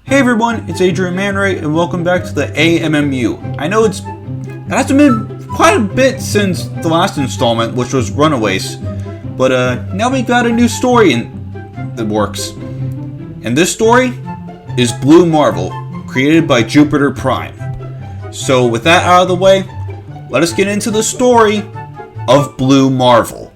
Hey everyone, it's Adrian Manray and welcome back to the AMMU. I know it hasn't been quite a bit since the last installment, which was Runaways, but now we got a new story in the works. And this story is Blue Marvel, created by Jupiter Prime. So with that out of the way, let us get into the story of Blue Marvel.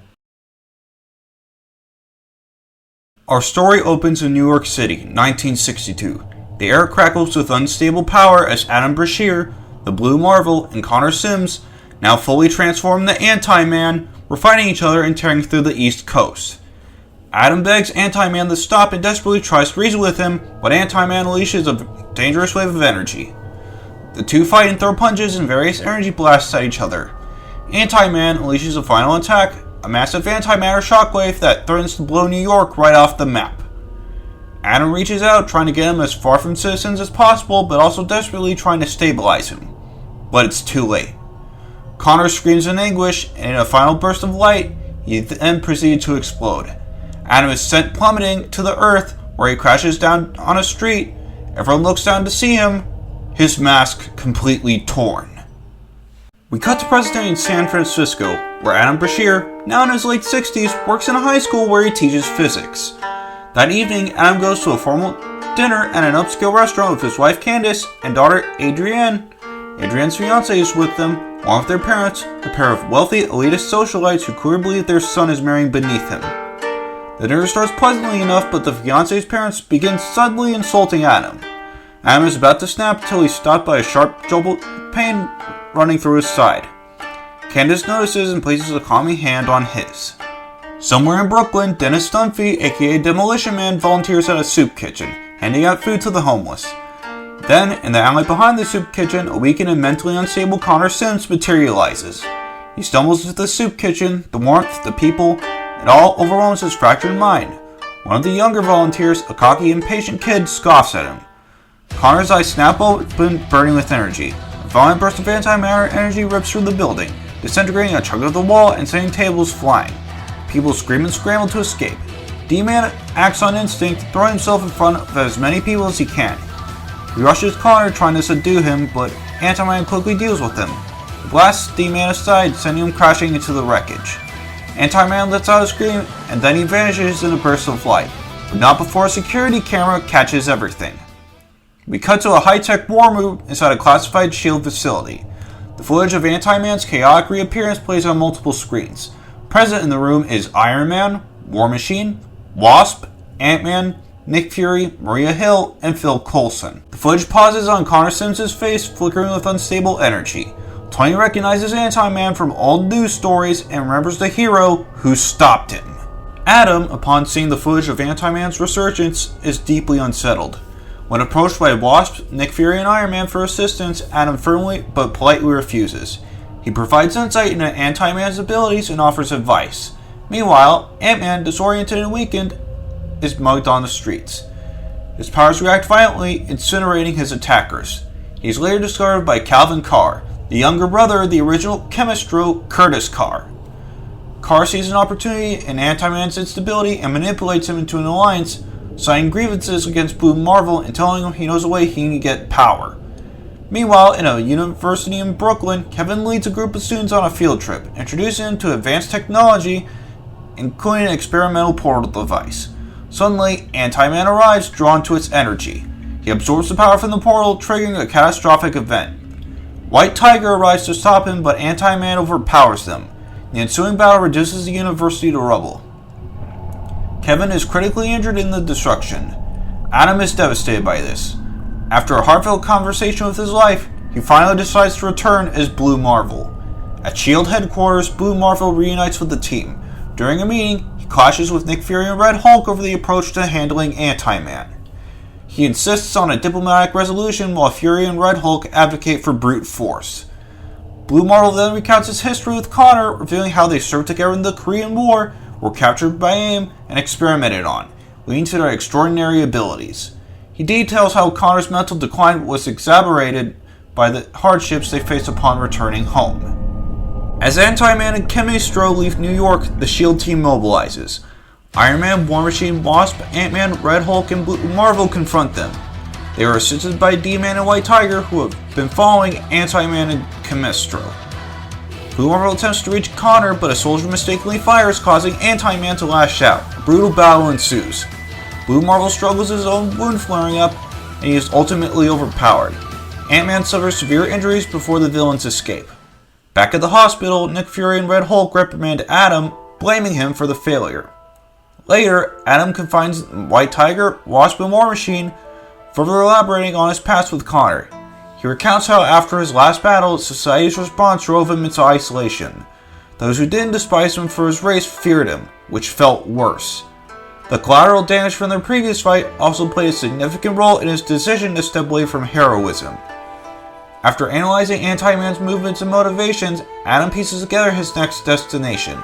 Our story opens in New York City, 1962. The air crackles with unstable power as Adam Brashear, the Blue Marvel, and Connor Sims, now fully transformed the Anti-Man, were fighting each other and tearing through the East Coast. Adam begs Anti-Man to stop and desperately tries to reason with him, but Anti-Man unleashes a dangerous wave of energy. The two fight and throw punches and various energy blasts at each other. Anti-Man unleashes a final attack, a massive antimatter shockwave that threatens to blow New York right off the map. Adam reaches out, trying to get him as far from citizens as possible, but also desperately trying to stabilize him. But it's too late. Connor screams in anguish, and in a final burst of light, he then proceeds to explode. Adam is sent plummeting to the earth, where he crashes down on a street. Everyone looks down to see him, his mask completely torn. We cut to present day in San Francisco, where Adam Brashear, now in his late 60s, works in a high school where he teaches physics. That evening, Adam goes to a formal dinner at an upscale restaurant with his wife Candace and daughter Adrienne. Adrienne's fiancé is with them, along with their parents, a pair of wealthy, elitist socialites who clearly believe their son is marrying beneath him. The dinner starts pleasantly enough, but the fiancé's parents begin suddenly insulting Adam. Adam is about to snap until he's stopped by a sharp jolt of pain running through his side. Candace notices and places a calming hand on his. Somewhere in Brooklyn, Dennis Dunphy, aka Demolition Man, volunteers at a soup kitchen, handing out food to the homeless. Then, in the alley behind the soup kitchen, a weakened and mentally unstable Connor Sims materializes. He stumbles into the soup kitchen, the warmth, the people, it all overwhelms his fractured mind. One of the younger volunteers, a cocky, impatient kid, scoffs at him. Connor's eyes snap open, burning with energy. A violent burst of antimatter energy rips through the building, disintegrating a chunk of the wall and sending tables flying. People scream and scramble to escape. D-Man acts on instinct, throwing himself in front of as many people as he can. He rushes Connor, trying to subdue him, but Anti-Man quickly deals with him. He blasts D-Man aside, sending him crashing into the wreckage. Anti-Man lets out a scream, and then he vanishes in a burst of light, but not before a security camera catches everything. We cut to a high-tech war room inside a classified S.H.I.E.L.D. facility. The footage of Anti-Man's chaotic reappearance plays on multiple screens. Present in the room is Iron Man, War Machine, Wasp, Ant-Man, Nick Fury, Maria Hill, and Phil Coulson. The footage pauses on Connor Sims' face, flickering with unstable energy. Tony recognizes Anti-Man from old news stories and remembers the hero who stopped him. Adam, upon seeing the footage of Anti-Man's resurgence, is deeply unsettled. When approached by Wasp, Nick Fury, and Iron Man for assistance, Adam firmly but politely refuses. He provides insight into Anti-Man's abilities and offers advice. Meanwhile, Ant-Man, disoriented and weakened, is mugged on the streets. His powers react violently, incinerating his attackers. He is later discovered by Calvin Carr, the younger brother of the original Chemistro, Curtis Carr. Carr sees an opportunity in Anti-Man's instability and manipulates him into an alliance, signing grievances against Blue Marvel and telling him he knows a way he can get power. Meanwhile, in a university in Brooklyn, Kevin leads a group of students on a field trip, introducing them to advanced technology, including an experimental portal device. Suddenly, Anti-Man arrives, drawn to its energy. He absorbs the power from the portal, triggering a catastrophic event. White Tiger arrives to stop him, but Anti-Man overpowers them. The ensuing battle reduces the university to rubble. Kevin is critically injured in the destruction. Adam is devastated by this. After a heartfelt conversation with his wife, he finally decides to return as Blue Marvel. At S.H.I.E.L.D. headquarters, Blue Marvel reunites with the team. During a meeting, he clashes with Nick Fury and Red Hulk over the approach to handling Anti-Man. He insists on a diplomatic resolution while Fury and Red Hulk advocate for brute force. Blue Marvel then recounts his history with Connor, revealing how they served together in the Korean War, were captured by AIM, and experimented on, leading to their extraordinary abilities. He details how Connor's mental decline was exacerbated by the hardships they faced upon returning home. As Anti-Man and Chemistro leave New York, the S.H.I.E.L.D. team mobilizes. Iron Man, War Machine, Wasp, Ant-Man, Red Hulk, and Blue Marvel confront them. They were assisted by D-Man and White Tiger, who have been following Anti-Man and Chemistro. Blue Marvel attempts to reach Connor, but a soldier mistakenly fires, causing Anti-Man to lash out. A brutal battle ensues. Blue Marvel struggles with his own wound flaring up, and he is ultimately overpowered. Ant-Man suffers severe injuries before the villains escape. Back at the hospital, Nick Fury and Red Hulk reprimand Adam, blaming him for the failure. Later, Adam confines White Tiger, Wasp, and War Machine, further elaborating on his past with Connor. He recounts how after his last battle, society's response drove him into isolation. Those who didn't despise him for his race feared him, which felt worse. The collateral damage from their previous fight also played a significant role in his decision to step away from heroism. After analyzing Anti-Man's movements and motivations, Adam pieces together his next destination,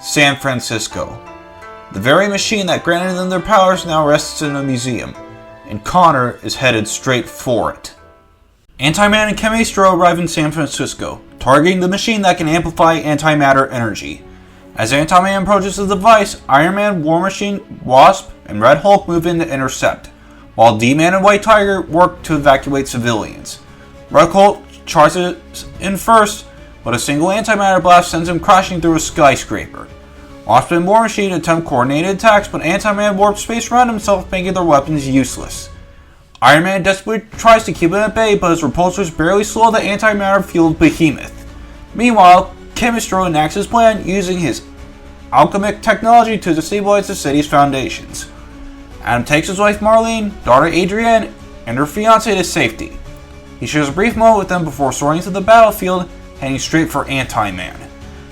San Francisco. The very machine that granted them their powers now rests in a museum, and Connor is headed straight for it. Anti-Man and Chemistro arrive in San Francisco, targeting the machine that can amplify antimatter energy. As Anti-Man approaches the device, Iron Man, War Machine, Wasp, and Red Hulk move in to intercept, while D-Man and White Tiger work to evacuate civilians. Red Hulk charges in first, but a single antimatter blast sends him crashing through a skyscraper. Wasp and War Machine attempt coordinated attacks, but Anti-Man warps space around himself, making their weapons useless. Iron Man desperately tries to keep him at bay, but his repulsors barely slow the antimatter-fueled behemoth. Meanwhile, Chemistro enacts his plan, using his alchemic technology to destabilize the city's foundations. Adam takes his wife Marlene, daughter Adrienne, and her fiancé to safety. He shares a brief moment with them before soaring to the battlefield, heading straight for Anti-Man.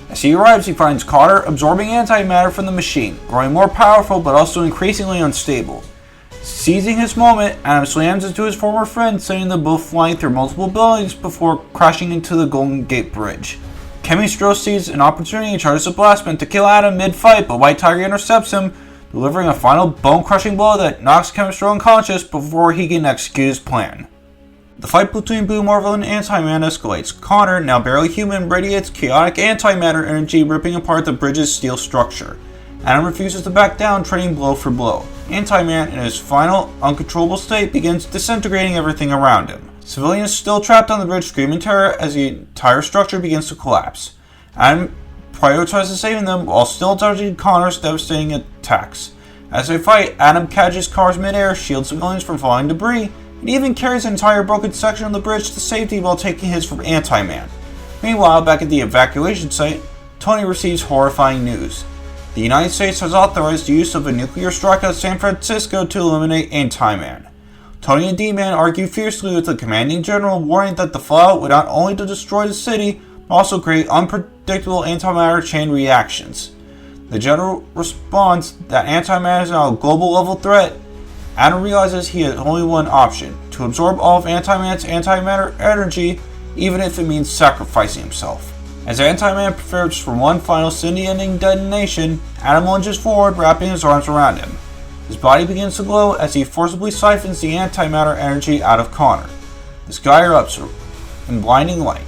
As he arrives, he finds Connor absorbing antimatter from the machine, growing more powerful but also increasingly unstable. Seizing his moment, Adam slams into his former friend, sending them both flying through multiple buildings before crashing into the Golden Gate Bridge. Chemistro sees an opportunity and charges a blast meant to kill Adam mid-fight, but White Tiger intercepts him, delivering a final bone-crushing blow that knocks Chemistro unconscious before he can execute his plan. The fight between Blue Marvel and Anti-Man escalates. Connor, now barely human, radiates chaotic antimatter energy, ripping apart the bridge's steel structure. Adam refuses to back down, trading blow for blow. Anti-Man, in his final, uncontrollable state, begins disintegrating everything around him. Civilians still trapped on the bridge scream in terror as the entire structure begins to collapse. Adam prioritizes saving them while still dodging Connor's devastating attacks. As they fight, Adam catches cars midair, shields civilians from falling debris, and even carries an entire broken section of the bridge to safety while taking hits from Anti-Man. Meanwhile, back at the evacuation site, Tony receives horrifying news. The United States has authorized the use of a nuclear strike at San Francisco to eliminate Anti-Man. Tony and D-Man argue fiercely with the commanding general, warning that the fallout would not only destroy the city, but also create unpredictable antimatter chain reactions. The general responds that Anti-Man is now a global level threat. Adam realizes he has only one option, to absorb all of Anti-Man's antimatter energy, even if it means sacrificing himself. As Anti-Man prepares for one final city-ending detonation, Adam lunges forward, wrapping his arms around him. His body begins to glow as he forcibly siphons the antimatter energy out of Connor. The sky erupts in blinding light,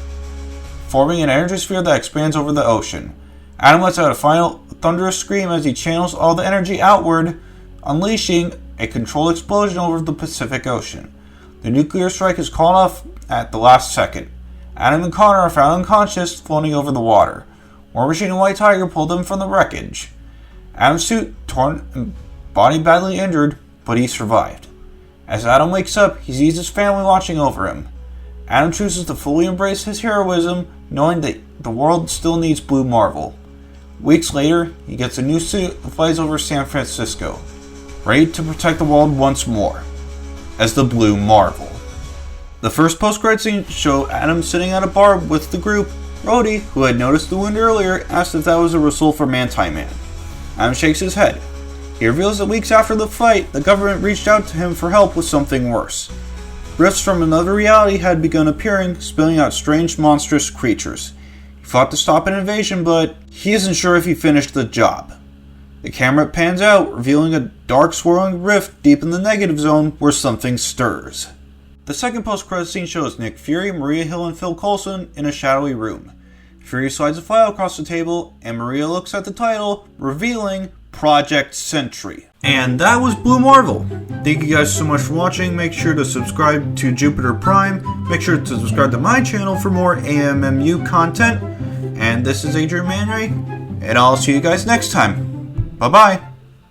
forming an energy sphere that expands over the ocean. Adam lets out a final thunderous scream as he channels all the energy outward, unleashing a controlled explosion over the Pacific Ocean. The nuclear strike is called off at the last second. Adam and Connor are found unconscious, floating over the water. War Machine and White Tiger pull them from the wreckage. Adam's suit torn and body badly injured, but he survived. As Adam wakes up, he sees his family watching over him. Adam chooses to fully embrace his heroism, knowing that the world still needs Blue Marvel. Weeks later, he gets a new suit and flies over San Francisco, ready to protect the world once more, as the Blue Marvel. The first post-credit scene shows Adam sitting at a bar with the group. Rhodey, who had noticed the wound earlier, asks if that was a result from Anti-Man. Adam shakes his head. He reveals that weeks after the fight, the government reached out to him for help with something worse. Rifts from another reality had begun appearing, spilling out strange, monstrous creatures. He fought to stop an invasion, but he isn't sure if he finished the job. The camera pans out, revealing a dark, swirling rift deep in the negative zone where something stirs. The second post-credits scene shows Nick Fury, Maria Hill, and Phil Coulson in a shadowy room. Fury slides a file across the table, and Maria looks at the title, revealing Project Sentry. And that was Blue Marvel. Thank you guys so much for watching. Make sure to subscribe to Jupiter Prime. Make sure to subscribe to my channel for more AMMU content. And this is Adrian Manray, and I'll see you guys next time. Bye-bye.